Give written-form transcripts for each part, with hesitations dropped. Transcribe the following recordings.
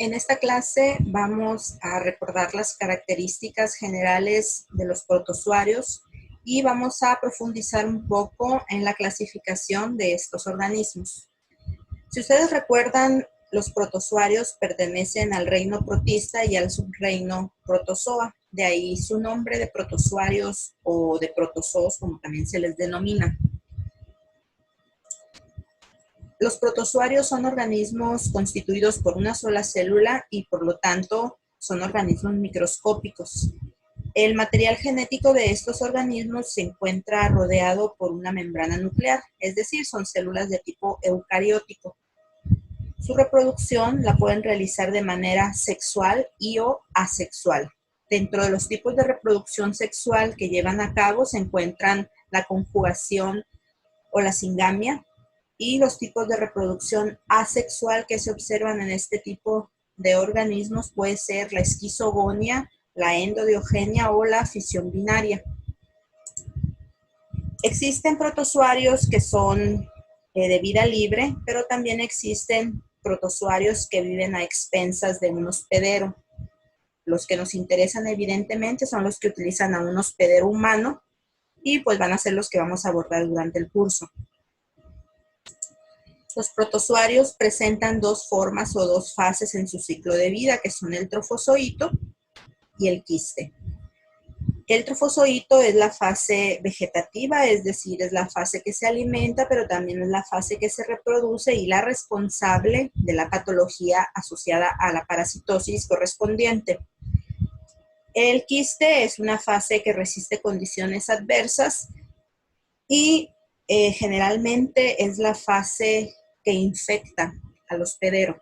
En esta clase vamos a recordar las características generales de los protozoarios y vamos a profundizar un poco en la clasificación de estos organismos. Si ustedes recuerdan, los protozoarios pertenecen al reino protista y al subreino protozoa. De ahí su nombre de protozoarios o de protozoos, como también se les denomina. Los protozoarios son organismos constituidos por una sola célula y por lo tanto son organismos microscópicos. El material genético de estos organismos se encuentra rodeado por una membrana nuclear, es decir, son células de tipo eucariótico. Su reproducción la pueden realizar de manera sexual y o asexual. Dentro de los tipos de reproducción sexual que llevan a cabo se encuentran la conjugación o la singamia, y los tipos de reproducción asexual que se observan en este tipo de organismos puede ser la esquizogonia, la endodiogenia o la fisión binaria. Existen protozoarios que son de vida libre, pero también existen protozoarios que viven a expensas de un hospedero. Los que nos interesan evidentemente son los que utilizan a un hospedero humano y pues van a ser los que vamos a abordar durante el curso. Los protozoarios presentan dos formas o dos fases en su ciclo de vida, que son el trofozoito y el quiste. El trofozoito es la fase vegetativa, es decir, es la fase que se alimenta, pero también es la fase que se reproduce y la responsable de la patología asociada a la parasitosis correspondiente. El quiste es una fase que resiste condiciones adversas y generalmente es la fase que infecta al hospedero.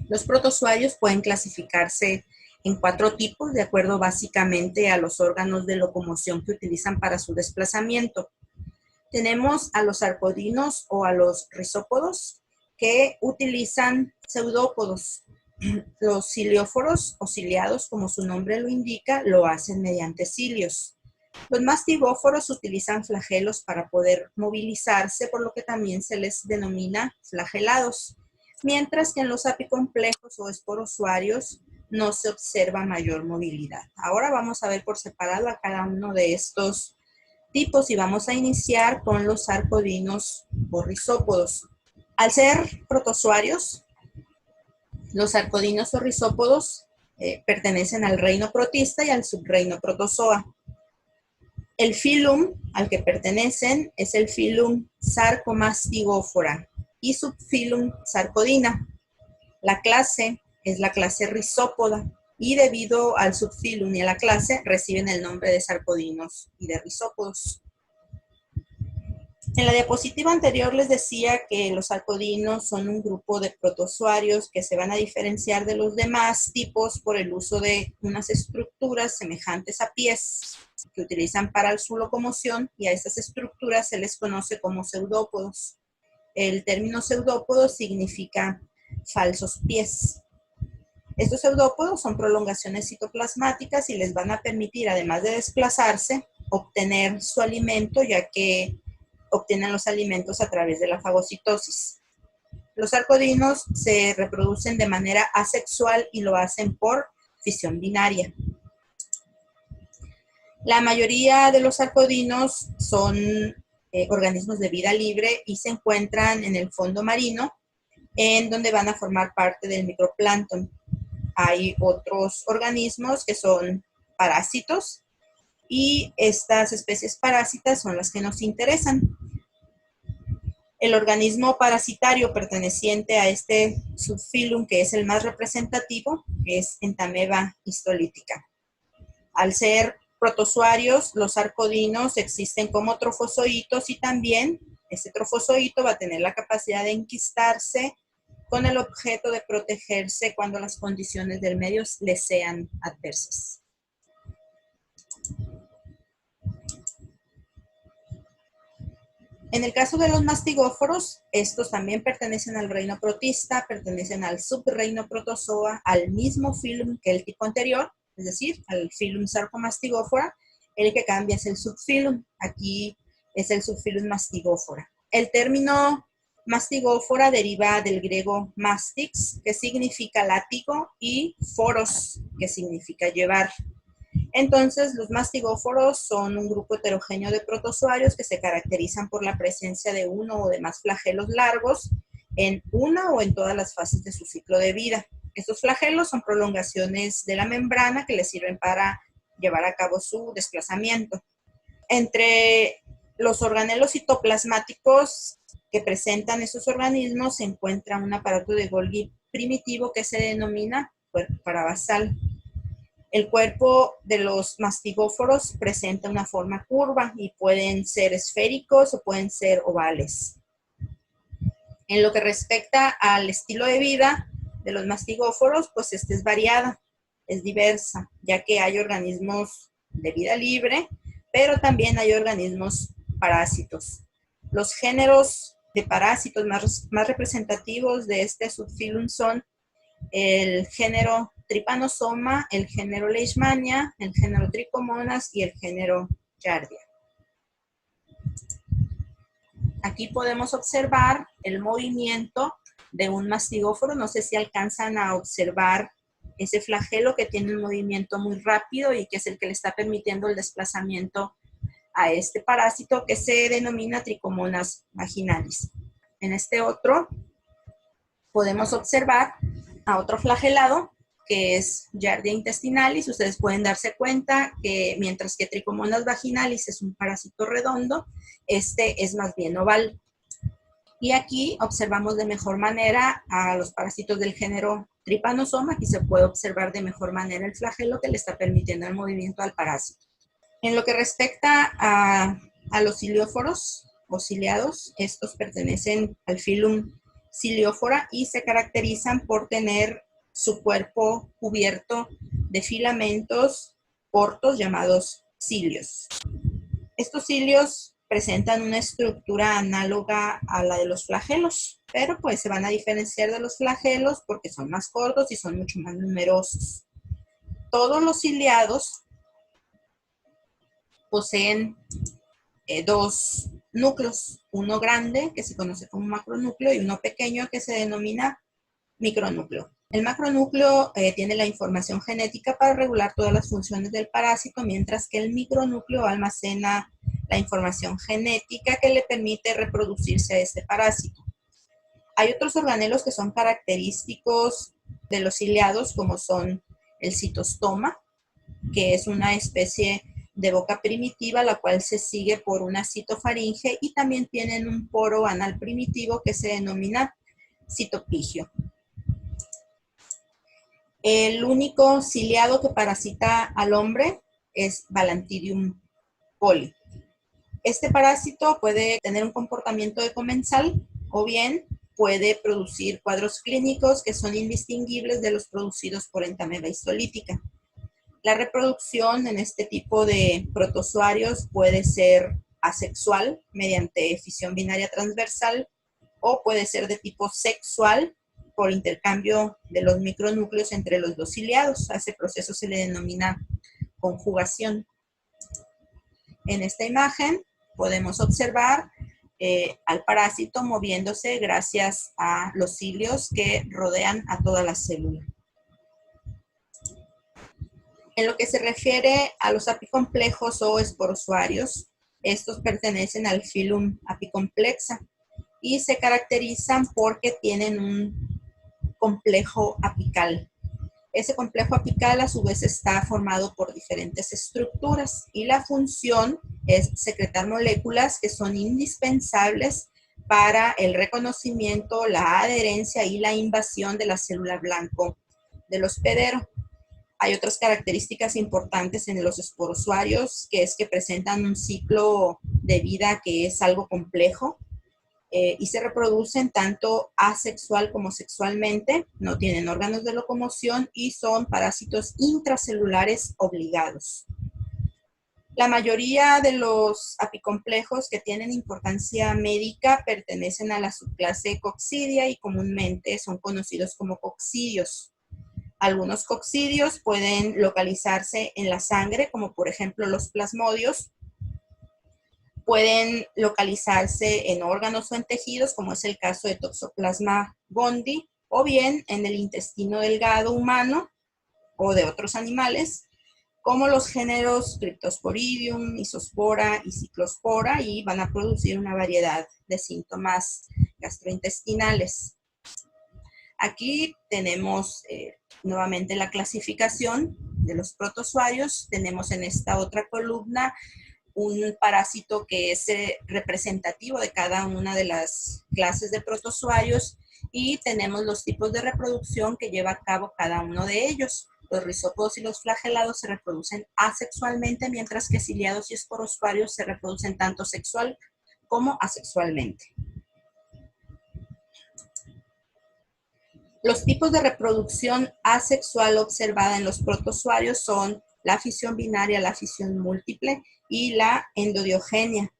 Los protozoarios pueden clasificarse en 4 tipos, de acuerdo básicamente a los órganos de locomoción que utilizan para su desplazamiento. Tenemos a los arcodinos o a los rizópodos, que utilizan pseudópodos. Los cilióforos o ciliados, como su nombre lo indica, lo hacen mediante cilios. Los mastigóforos utilizan flagelos para poder movilizarse, por lo que también se les denomina flagelados, mientras que en los apicomplejos o esporozoarios no se observa mayor movilidad. Ahora vamos a ver por separado a cada uno de estos tipos y vamos a iniciar con los arcodinos o rizópodos. Al ser protozoarios, los arcodinos o rizópodos pertenecen al reino protista y al subreino protozoa. El filum al que pertenecen es el filum Sarcomastigófora y subfilum Sarcodina. La clase es la clase rizópoda y debido al subfilum y a la clase reciben el nombre de sarcodinos y de rizópodos. En la diapositiva anterior les decía que los arcodinos son un grupo de protozoarios que se van a diferenciar de los demás tipos por el uso de unas estructuras semejantes a pies que utilizan para su locomoción, y a estas estructuras se les conoce como pseudópodos. El término pseudópodo significa falsos pies. Estos pseudópodos son prolongaciones citoplasmáticas y les van a permitir, además de desplazarse, obtener su alimento, ya que obtienen los alimentos a través de la fagocitosis. Los arcodinos se reproducen de manera asexual y lo hacen por fisión binaria. La mayoría de los arcodinos son organismos de vida libre y se encuentran en el fondo marino, en donde van a formar parte del microplancton. Hay otros organismos que son parásitos, y estas especies parásitas son las que nos interesan. El organismo parasitario perteneciente a este subfilum, que es el más representativo, es Entamoeba histolítica. Al ser protozoarios, los arcodinos existen como trofozoitos y también este trofozoito va a tener la capacidad de enquistarse con el objeto de protegerse cuando las condiciones del medio les sean adversas. En el caso de los mastigóforos, estos también pertenecen al reino protista, pertenecen al subreino protozoa, al mismo filum que el tipo anterior, es decir, al filum Sarcomastigófora. El que cambia es el subfilum. Aquí es el subfilum Mastigófora. El término Mastigófora deriva del griego mastix, que significa látigo, y foros, que significa llevar. Entonces, los mastigóforos son un grupo heterogéneo de protozoarios que se caracterizan por la presencia de uno o de más flagelos largos en una o en todas las fases de su ciclo de vida. Estos flagelos son prolongaciones de la membrana que les sirven para llevar a cabo su desplazamiento. Entre los organelos citoplasmáticos que presentan esos organismos se encuentra un aparato de Golgi primitivo que se denomina cuerpo parabasal. El cuerpo de los mastigóforos presenta una forma curva y pueden ser esféricos o pueden ser ovales. En lo que respecta al estilo de vida de los mastigóforos, pues este es variada, es diversa, ya que hay organismos de vida libre, pero también hay organismos parásitos. Los géneros de parásitos más representativos de este subfilum son el género Trypanosoma, el género Leishmania, el género Trichomonas y el género Giardia. Aquí podemos observar el movimiento de un mastigóforo. No sé si alcanzan a observar ese flagelo que tiene un movimiento muy rápido y que es el que le está permitiendo el desplazamiento a este parásito que se denomina Trichomonas vaginalis. En este otro podemos observar a otro flagelado que es Giardia intestinalis. Ustedes pueden darse cuenta que mientras que Trichomonas vaginalis es un parásito redondo, este es más bien oval. Y aquí observamos de mejor manera a los parásitos del género Trypanosoma. Aquí se puede observar de mejor manera el flagelo que le está permitiendo el movimiento al parásito. En lo que respecta a los cilióforos o ciliados, estos pertenecen al filum Ciliophora y se caracterizan por tener su cuerpo cubierto de filamentos cortos llamados cilios. Estos cilios presentan una estructura análoga a la de los flagelos, pero pues se van a diferenciar de los flagelos porque son más cortos y son mucho más numerosos. Todos los ciliados poseen dos núcleos, uno grande que se conoce como macronúcleo y uno pequeño que se denomina micronúcleo. El macronúcleo tiene la información genética para regular todas las funciones del parásito, mientras que el micronúcleo almacena la información genética que le permite reproducirse a este parásito. Hay otros organelos que son característicos de los ciliados, como son el citostoma, que es una especie de boca primitiva, la cual se sigue por una citofaringe, y también tienen un poro anal primitivo que se denomina citopigio. El único ciliado que parasita al hombre es Balantidium poli. Este parásito puede tener un comportamiento de comensal o bien puede producir cuadros clínicos que son indistinguibles de los producidos por entameba histolítica. La reproducción en este tipo de protozoarios puede ser asexual mediante fisión binaria transversal o puede ser de tipo sexual por intercambio de los micronúcleos entre los dos ciliados. A ese proceso se le denomina conjugación. En esta imagen podemos observar al parásito moviéndose gracias a los cilios que rodean a toda la célula. En lo que se refiere a los apicomplejos o esporozoarios, estos pertenecen al filum Apicomplexa y se caracterizan porque tienen un complejo apical. Ese complejo apical a su vez está formado por diferentes estructuras y la función es secretar moléculas que son indispensables para el reconocimiento, la adherencia y la invasión de la célula blanco del hospedero. Hay otras características importantes en los esporozoarios, que es que presentan un ciclo de vida que es algo complejo y se reproducen tanto asexual como sexualmente, no tienen órganos de locomoción y son parásitos intracelulares obligados. La mayoría de los apicomplejos que tienen importancia médica pertenecen a la subclase Coccidia y comúnmente son conocidos como coccidios. Algunos coccidios pueden localizarse en la sangre, como por ejemplo los plasmodios. Pueden localizarse en órganos o en tejidos, como es el caso de Toxoplasma gondii, o bien en el intestino delgado humano o de otros animales, como los géneros Cryptosporidium, Isospora y Ciclospora, y van a producir una variedad de síntomas gastrointestinales. Aquí tenemos nuevamente la clasificación de los protozoarios. Tenemos en esta otra columna un parásito que es representativo de cada una de las clases de protozoarios, y tenemos los tipos de reproducción que lleva a cabo cada uno de ellos. Los rizópodos y los flagelados se reproducen asexualmente, mientras que ciliados y esporozoarios se reproducen tanto sexual como asexualmente. Los tipos de reproducción asexual observada en los protozoarios son la fisión binaria, la fisión múltiple y la endodiogenia.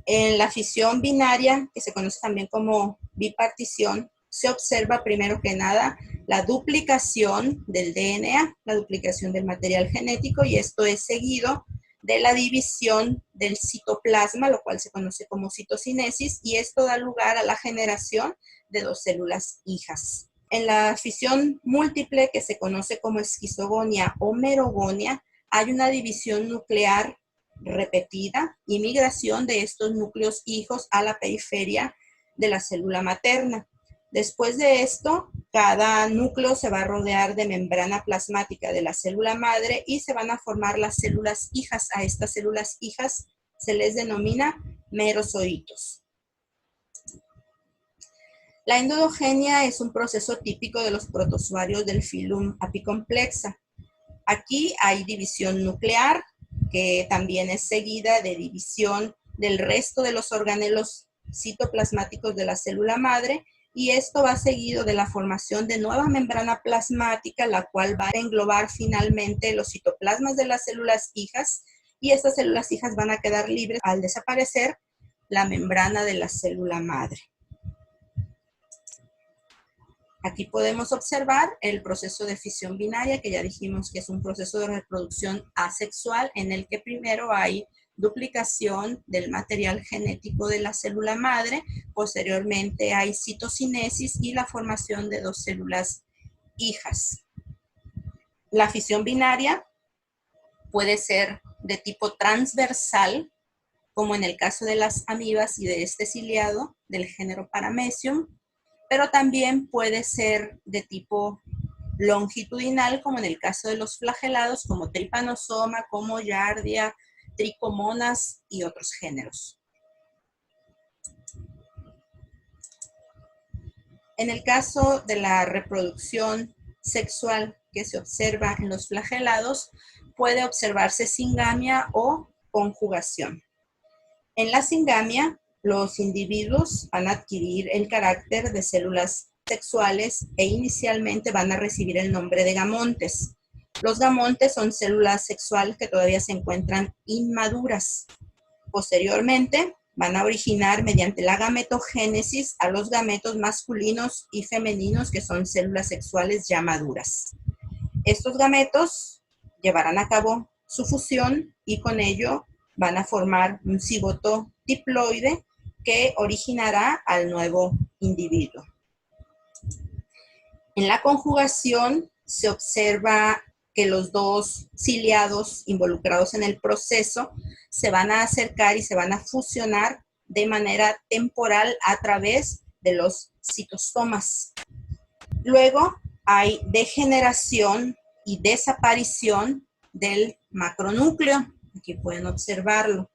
En la fisión binaria, que se conoce también como bipartición, se observa primero que nada la duplicación del DNA, la duplicación del material genético, y esto es seguido de la división del citoplasma, lo cual se conoce como citocinesis, y esto da lugar a la generación de dos células hijas. En la fisión múltiple, que se conoce como esquizogonia o merogonia, hay una división nuclear repetida y migración de estos núcleos hijos a la periferia de la célula materna. Después de esto, cada núcleo se va a rodear de membrana plasmática de la célula madre y se van a formar las células hijas. A estas células hijas se les denomina merozoitos. La endogenia es un proceso típico de los protozoarios del filum Apicomplexa. Aquí hay división nuclear, que también es seguida de división del resto de los organelos citoplasmáticos de la célula madre, y esto va seguido de la formación de nueva membrana plasmática, la cual va a englobar finalmente los citoplasmas de las células hijas, y estas células hijas van a quedar libres al desaparecer la membrana de la célula madre. Aquí podemos observar el proceso de fisión binaria, que ya dijimos que es un proceso de reproducción asexual en el que primero hay duplicación del material genético de la célula madre, posteriormente hay citocinesis y la formación de dos células hijas. La fisión binaria puede ser de tipo transversal, como en el caso de las amibas y de este ciliado del género Paramecium, pero también puede ser de tipo longitudinal, como en el caso de los flagelados, como Trypanosoma, como Giardia, Trichomonas y otros géneros. En el caso de la reproducción sexual que se observa en los flagelados, puede observarse singamia o conjugación. En la singamia, los individuos van a adquirir el carácter de células sexuales e inicialmente van a recibir el nombre de gamontes. Los gamontes son células sexuales que todavía se encuentran inmaduras. Posteriormente, van a originar mediante la gametogénesis a los gametos masculinos y femeninos, que son células sexuales ya maduras. Estos gametos llevarán a cabo su fusión y con ello van a formar un cigoto diploide que originará al nuevo individuo. En la conjugación se observa que los dos ciliados involucrados en el proceso se van a acercar y se van a fusionar de manera temporal a través de los citostomas. Luego hay degeneración y desaparición del macronúcleo. Aquí pueden observarlo.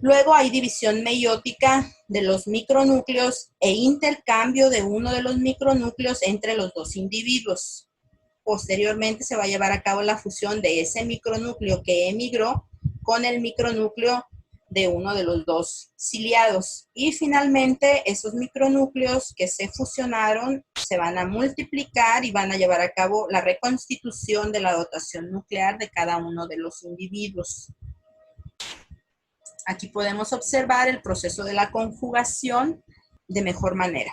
Luego hay división meiótica de los micronúcleos e intercambio de uno de los micronúcleos entre los dos individuos. Posteriormente se va a llevar a cabo la fusión de ese micronúcleo que emigró con el micronúcleo de uno de los dos ciliados. Y finalmente esos micronúcleos que se fusionaron se van a multiplicar y van a llevar a cabo la reconstitución de la dotación nuclear de cada uno de los individuos. Aquí podemos observar el proceso de la conjugación de mejor manera.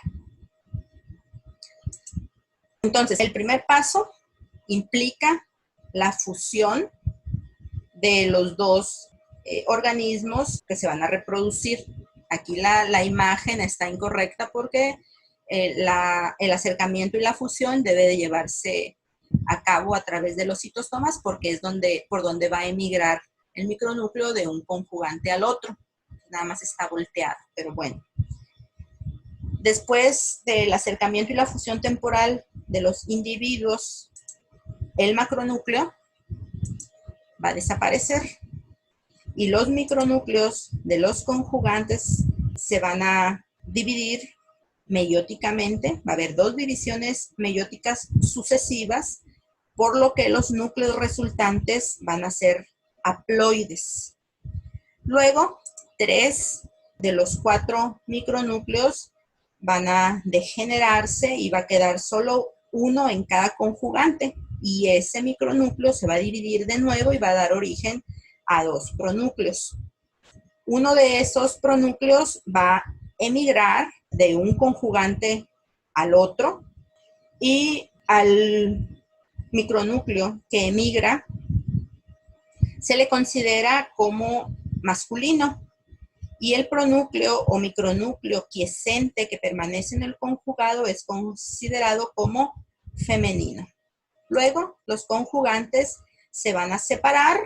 Entonces, el primer paso implica la fusión de los dos organismos que se van a reproducir. Aquí la imagen está incorrecta porque el acercamiento y la fusión debe de llevarse a cabo a través de los citostomas porque es por donde va a emigrar el micronúcleo de un conjugante al otro. Nada más está volteado, pero bueno. Después del acercamiento y la fusión temporal de los individuos, el macronúcleo va a desaparecer y los micronúcleos de los conjugantes se van a dividir meióticamente. Va a haber 2 divisiones meióticas sucesivas, por lo que los núcleos resultantes van a ser haploides. Luego, 3 de los 4 micronúcleos van a degenerarse y va a quedar solo uno en cada conjugante. Y ese micronúcleo se va a dividir de nuevo y va a dar origen a 2 pronúcleos. Uno de esos pronúcleos va a emigrar de un conjugante al otro y al micronúcleo que emigra se le considera como masculino y el pronúcleo o micronúcleo quiescente que permanece en el conjugado es considerado como femenino. Luego, los conjugantes se van a separar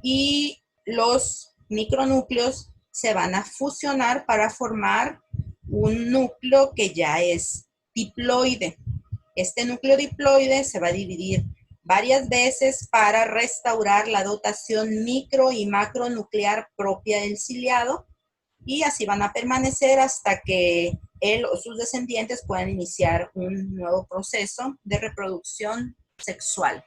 y los micronúcleos se van a fusionar para formar un núcleo que ya es diploide. Este núcleo diploide se va a dividir varias veces para restaurar la dotación micro y macronuclear propia del ciliado y así van a permanecer hasta que él o sus descendientes puedan iniciar un nuevo proceso de reproducción sexual.